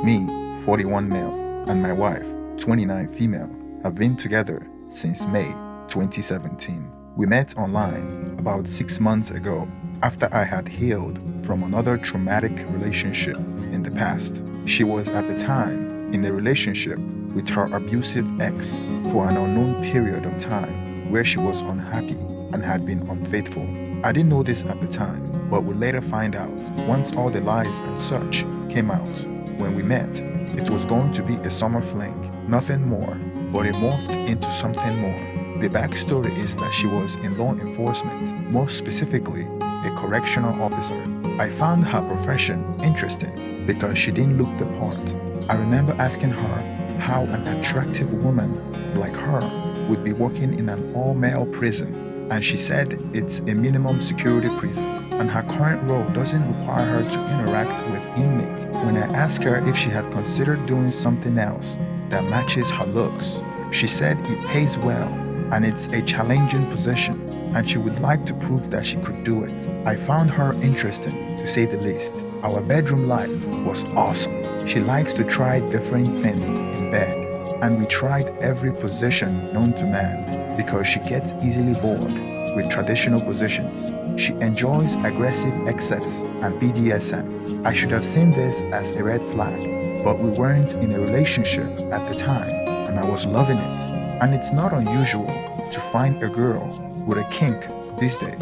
Me, 41 male, and my wife, 29 female, have been together since May 2017. We met online about 6 months ago after I had healed from another traumatic relationship in the past. She was at the time in a relationship with her abusive ex for an unknown period of time where she was unhappy and had been unfaithful. I didn't know this at the time, but would later find out once all the lies and such came out. When we met, it was going to be a summer fling, nothing more, but it morphed into something more. The backstory is that she was in law enforcement, more specifically, a correctional officer. I found her profession interesting because she didn't look the part. I remember asking her how an attractive woman like her would be working in an all-male prison, and she said it's a minimum security prison, and her current role doesn't require her to interact with inmates. When I asked her if she had considered doing something else that matches her looks, she said it pays well and it's a challenging position, and she would like to prove that she could do it. I found her interesting, to say the least. Our bedroom life was awesome. She likes to try different things in bed, and we tried every position known to man because she gets easily bored with traditional positions. She enjoys aggressive excess and BDSM. I should have seen this as a red flag, but we weren't in a relationship at the time, and I was loving it. And it's not unusual to find a girl with a kink these days.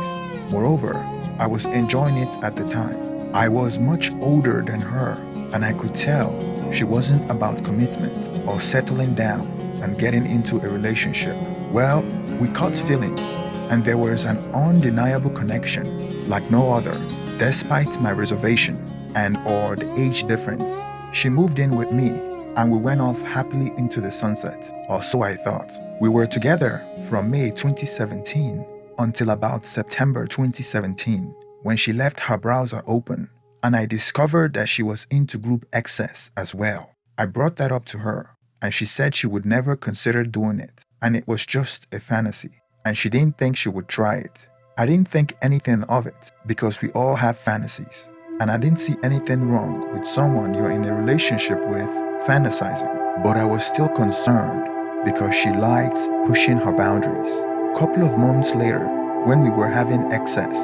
Moreover, I was enjoying it at the time. I was much older than her, and I could tell she wasn't about commitment or settling down and getting into a relationship. Well, we caught feelings, and there was an undeniable connection like no other, despite my reservation and or the age difference. She moved in with me, and we went off happily into the sunset, or so I thought. We were together from May 2017 until about September 2017, when she left her browser open, and I discovered that she was into group access as well. I brought that up to her, and she said she would never consider doing it, and it was just a fantasy, and she didn't think she would try it. I didn't think anything of it, because we all have fantasies, and I didn't see anything wrong with someone you're in a relationship with fantasizing. But I was still concerned because she likes pushing her boundaries. A couple of months later, when we were having excess,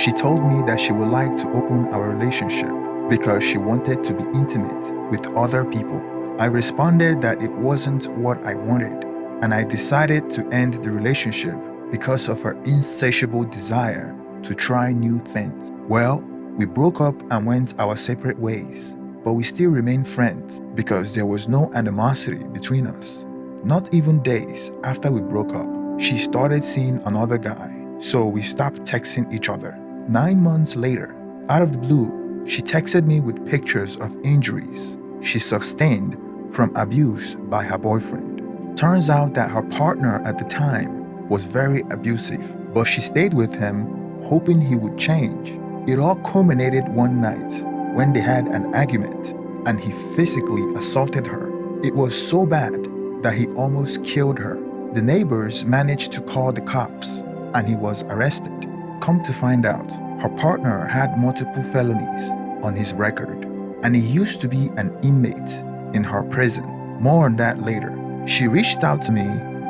she told me that she would like to open our relationship because she wanted to be intimate with other people. I responded that it wasn't what I wanted, and I decided to end the relationship because of her insatiable desire to try new things. Well, we broke up and went our separate ways, but we still remained friends because there was no animosity between us. Not even days after we broke up, she started seeing another guy, so we stopped texting each other. 9 months later, out of the blue, she texted me with pictures of injuries she sustained from abuse by her boyfriend. Turns out that her partner at the time was very abusive, but she stayed with him hoping he would change. It all culminated one night when they had an argument and he physically assaulted her. It was so bad that he almost killed her. The neighbors managed to call the cops and he was arrested. Come to find out, her partner had multiple felonies on his record, and he used to be an inmate in her prison. More on that later. She reached out to me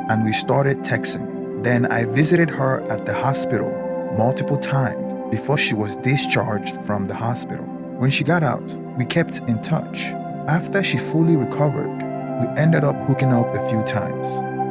and we started texting. Then I visited her at the hospital multiple times before she was discharged from the hospital. When she got out, we kept in touch. After she fully recovered, we ended up hooking up a few times,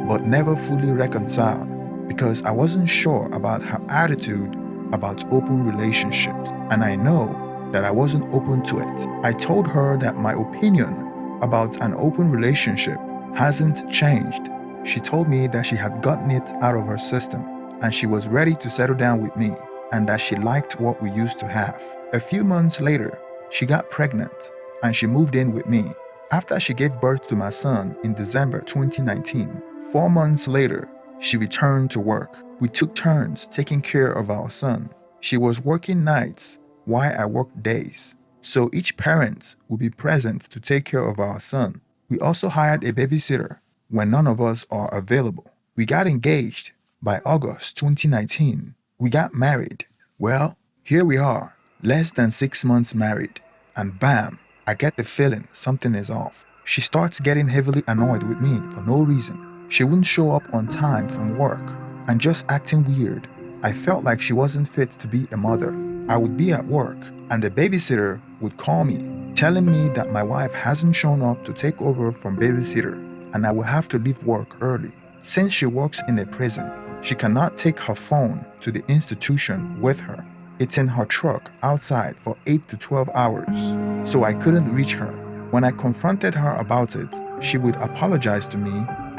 but never fully reconciled because I wasn't sure about her attitude about open relationships, and I know that I wasn't open to it. I told her that my opinion about an open relationship hasn't changed. She told me that she had gotten it out of her system and she was ready to settle down with me, and that she liked what we used to have. A few months later, she got pregnant and she moved in with me. After she gave birth to my son in December 2019, 4 months later, she returned to work. We took turns taking care of our son. She was working nights while I worked days, so each parent would be present to take care of our son. We also hired a babysitter when none of us are available. We got engaged by August 2019. We got married. Well, here we are, less than 6 months married, and bam, I get the feeling something is off. She starts getting heavily annoyed with me for no reason. She wouldn't show up on time from work and just acting weird. I felt like she wasn't fit to be a mother. I would be at work and the babysitter would call me, telling me that my wife hasn't shown up to take over from babysitter and I will have to leave work early. Since she works in a prison, she cannot take her phone to the institution with her. It's in her truck outside for 8 to 12 hours, so I couldn't reach her. When I confronted her about it, she would apologize to me,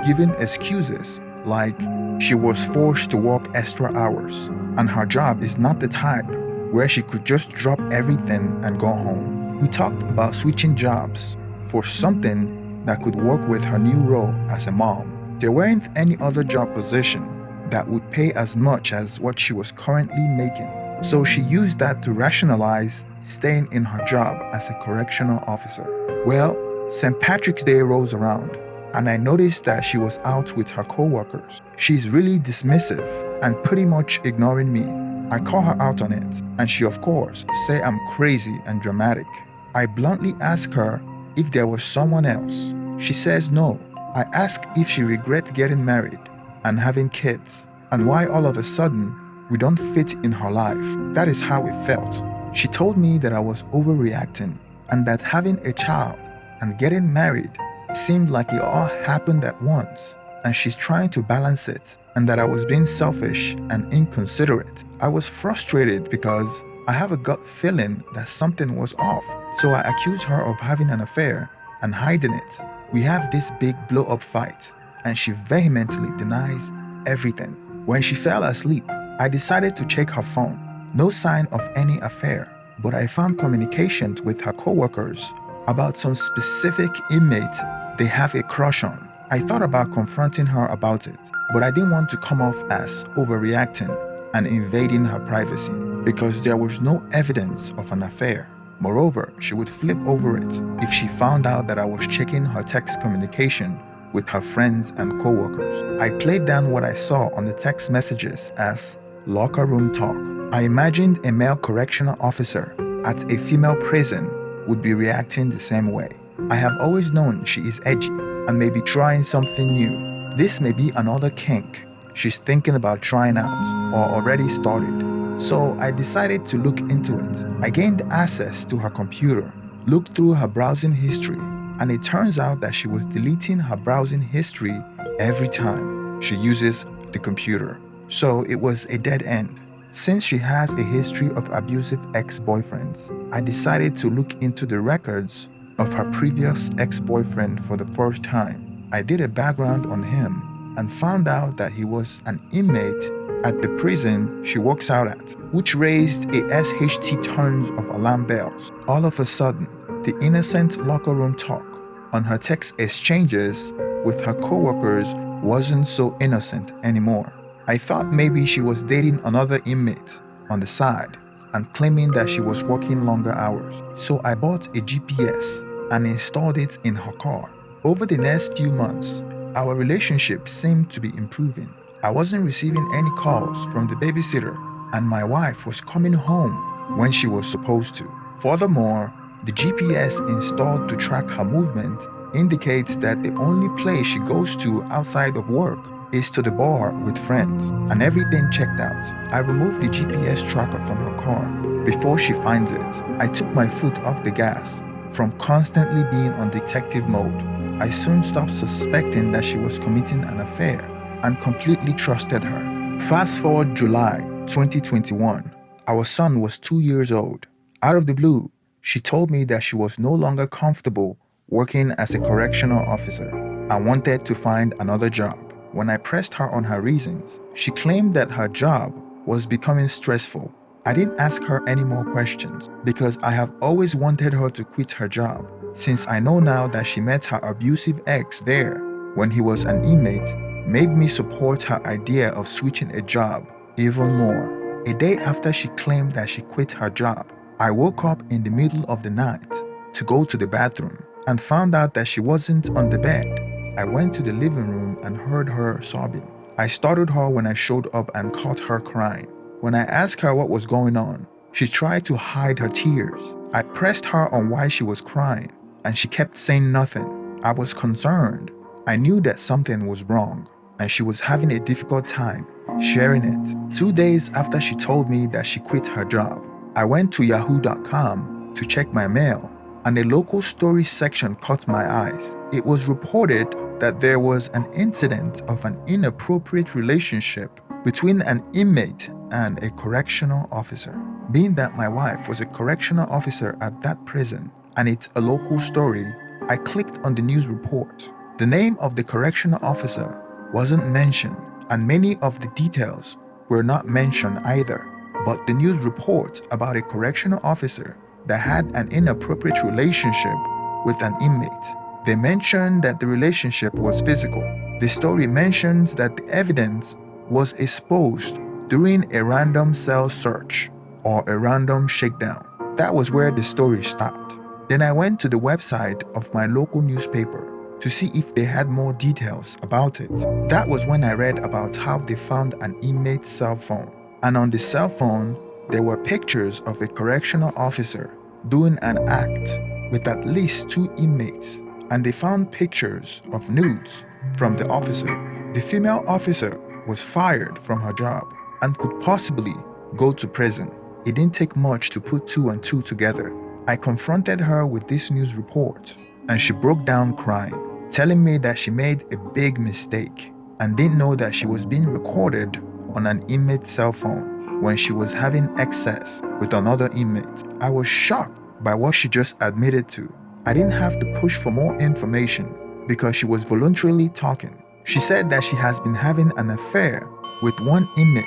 giving excuses like she was forced to work extra hours and her job is not the type where she could just drop everything and go home. We talked about switching jobs for something that could work with her new role as a mom. There weren't any other job position that would pay as much as what she was currently making. So she used that to rationalize staying in her job as a correctional officer. Well, St. Patrick's Day rolls around, and I noticed that she was out with her co-workers. She's really dismissive and pretty much ignoring me. I call her out on it, and she of course say I'm crazy and dramatic. I bluntly ask her if there was someone else. She says no. I ask if she regrets getting married and having kids, and why all of a sudden we don't fit in her life. That is how it felt. She told me that I was overreacting and that having a child and getting married seemed like it all happened at once and she's trying to balance it, and that I was being selfish and inconsiderate. I was frustrated because I have a gut feeling that something was off, so I accused her of having an affair and hiding it. We have this big blow-up fight and she vehemently denies everything. When she fell asleep, I decided to check her phone. No sign of any affair, but I found communication with her co-workers about some specific inmate they have a crush on. I thought about confronting her about it, but I didn't want to come off as overreacting and invading her privacy because there was no evidence of an affair. Moreover, she would flip over it if she found out that I was checking her text communication with her friends and co-workers. I played down what I saw on the text messages as locker room talk. I imagined a male correctional officer at a female prison would be reacting the same way. I have always known she is edgy and may be trying something new. This may be another kink she's thinking about trying out or already started. So I decided to look into it. I gained access to her computer, looked through her browsing history, and it turns out that she was deleting her browsing history every time she uses the computer. So it was a dead end. Since she has a history of abusive ex-boyfriends, I decided to look into the records of her previous ex-boyfriend for the first time. I did a background on him and found out that he was an inmate at the prison she works out at, which raised a SHT tons of alarm bells. All of a sudden, the innocent locker room talk on her text exchanges with her co-workers wasn't so innocent anymore. I thought maybe she was dating another inmate on the side and claiming that she was working longer hours. So I bought a GPS and installed it in her car. Over the next few months, our relationship seemed to be improving. I wasn't receiving any calls from the babysitter, and my wife was coming home when she was supposed to. Furthermore, the GPS installed to track her movement indicates that the only place she goes to outside of work is to the bar with friends, and everything checked out. I removed the GPS tracker from her car before she finds it. I took my foot off the gas from constantly being on detective mode. I soon stopped suspecting that she was committing an affair and completely trusted her. Fast forward July 2021, our son was 2 years old. Out of the blue, she told me that she was no longer comfortable working as a correctional officer and wanted to find another job. When I pressed her on her reasons, she claimed that her job was becoming stressful. I didn't ask her any more questions because I have always wanted her to quit her job, since I know now that she met her abusive ex there when he was an inmate made me support her idea of switching a job even more. A day after she claimed that she quit her job, I woke up in the middle of the night to go to the bathroom and found out that she wasn't on the bed. I went to the living room and heard her sobbing. I startled her when I showed up and caught her crying. When I asked her what was going on, she tried to hide her tears I pressed her on why she was crying, and she kept saying nothing. I was concerned. I knew that something was wrong, and she was having a difficult time sharing it. 2 days after she told me that she quit her job, I went to yahoo.com to check my mail, and a local story section caught my eyes. It was reported that there was an incident of an inappropriate relationship between an inmate and a correctional officer. Being that my wife was a correctional officer at that prison and it's a local story, I clicked on the news report. The name of the correctional officer wasn't mentioned, and many of the details were not mentioned either. But the news report about a correctional officer that had an inappropriate relationship with an inmate. They mentioned that the relationship was physical. The story mentions that the evidence was exposed during a random cell search or a random shakedown. That was where the story stopped. Then I went to the website of my local newspaper to see if they had more details about it. That was when I read about how they found an inmate's cell phone. And on the cell phone, there were pictures of a correctional officer doing an act with at least 2 inmates. And they found pictures of nudes from the officer. The female officer was fired from her job and could possibly go to prison. It didn't take much to put 2 and 2 together. I confronted her with this news report, and she broke down crying, telling me that she made a big mistake and didn't know that she was being recorded on an inmate's cell phone when she was having excess with another inmate. I was shocked by what she just admitted to. I didn't have to push for more information because she was voluntarily talking. She said that she has been having an affair with one inmate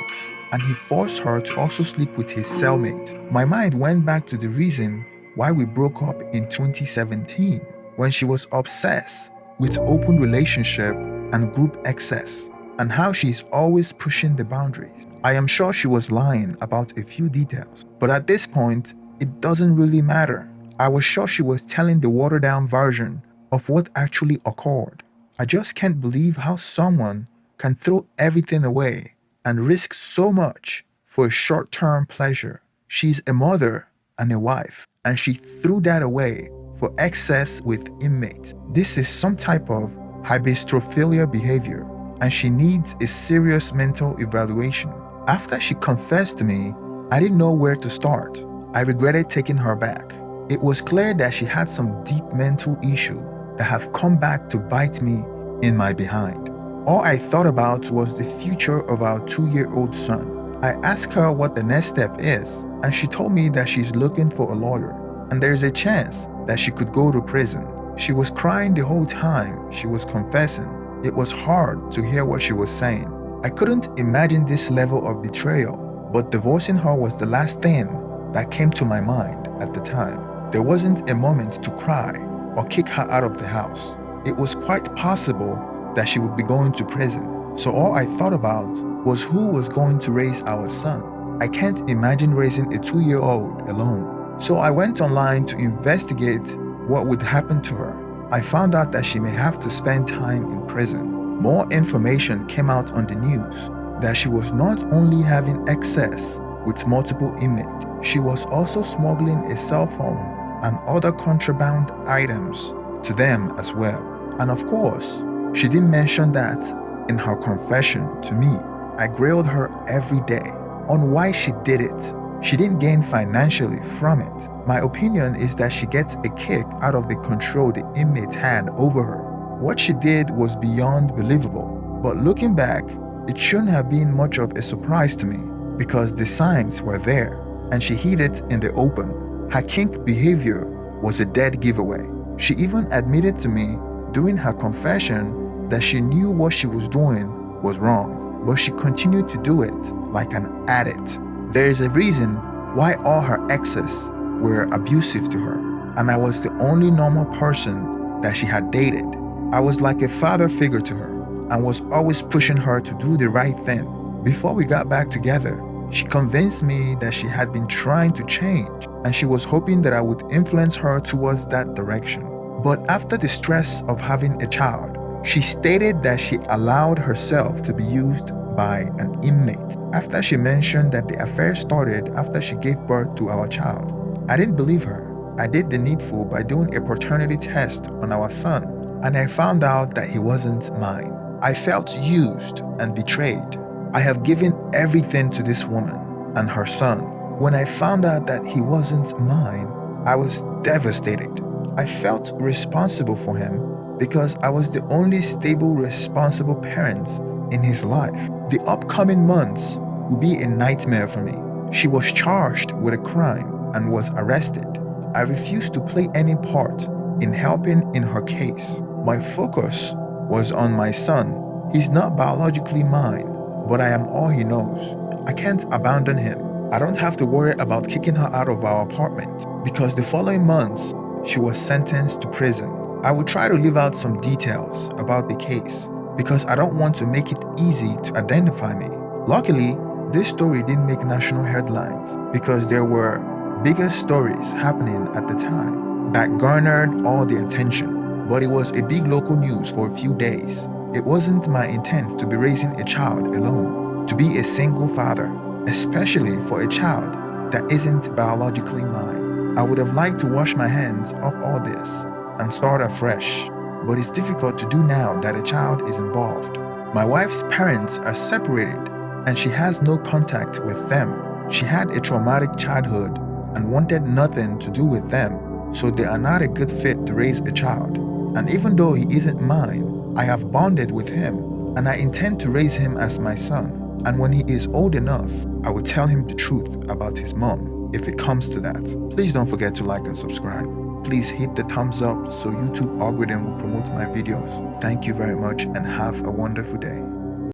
and he forced her to also sleep with his cellmate. My mind went back to the reason why we broke up in 2017 when she was obsessed with open relationship and group excess and how she's always pushing the boundaries. I am sure she was lying about a few details, but at this point, it doesn't really matter. I was sure she was telling the watered down version of what actually occurred. I just can't believe how someone can throw everything away and risk so much for a short-term pleasure. She's a mother and a wife, and she threw that away for excess with inmates. This is some type of hybristophilia behavior, and she needs a serious mental evaluation. After she confessed to me, I didn't know where to start. I regretted taking her back. It was clear that she had some deep mental issue that have come back to bite me in my behind. All I thought about was the future of our 2-year-old son. I asked her what the next step is, and she told me that she's looking for a lawyer, and there's a chance that she could go to prison. She was crying the whole time she was confessing. It was hard to hear what she was saying. I couldn't imagine this level of betrayal, but divorcing her was the last thing that came to my mind at the time. There wasn't a moment to cry or kick her out of the house. It was quite possible that she would be going to prison. So all I thought about was who was going to raise our son. I can't imagine raising a 2-year-old alone. So I went online to investigate what would happen to her. I found out that she may have to spend time in prison. More information came out on the news that she was not only having excess with multiple inmates, she was also smuggling a cell phone and other contraband items to them as well. And of course, she didn't mention that in her confession to me. I grilled her every day on why she did it. She didn't gain financially from it. My opinion is that she gets a kick out of the control the inmates had over her. What she did was beyond believable, but looking back, it shouldn't have been much of a surprise to me because the signs were there and she hid it in the open. Her kink behavior was a dead giveaway. She even admitted to me during her confession that she knew what she was doing was wrong, but she continued to do it like an addict. There is a reason why all her exes were abusive to her, and I was the only normal person that she had dated. I was like a father figure to her and was always pushing her to do the right thing. Before we got back together, she convinced me that she had been trying to change and she was hoping that I would influence her towards that direction. But after the stress of having a child, she stated that she allowed herself to be used by an inmate. After she mentioned that the affair started after she gave birth to our child, I didn't believe her. I did the needful by doing a paternity test on our son, and I found out that he wasn't mine. I felt used and betrayed. I have given everything to this woman and her son. When I found out that he wasn't mine, I was devastated. I felt responsible for him because I was the only stable, responsible parent in his life. The upcoming months will be a nightmare for me. She was charged with a crime and was arrested. I refused to play any part in helping in her case. My focus was on my son. He's not biologically mine, but I am all he knows. I can't abandon him. I don't have to worry about kicking her out of our apartment because the following months, she was sentenced to prison. I will try to leave out some details about the case because I don't want to make it easy to identify me. Luckily, this story didn't make national headlines because there were bigger stories happening at the time that garnered all the attention, but it was a big local news for a few days. It wasn't my intent to be raising a child alone, to be a single father, especially for a child that isn't biologically mine. I would have liked to wash my hands off all this and start afresh, but it's difficult to do now that a child is involved. My wife's parents are separated and she has no contact with them. She had a traumatic childhood and wanted nothing to do with them, so they are not a good fit to raise a child. And even though he isn't mine, I have bonded with him and I intend to raise him as my son. And when he is old enough, I will tell him the truth about his mom if it comes to that. Please don't forget to like and subscribe. Please hit the thumbs up so YouTube algorithm will promote my videos. Thank you very much and have a wonderful day.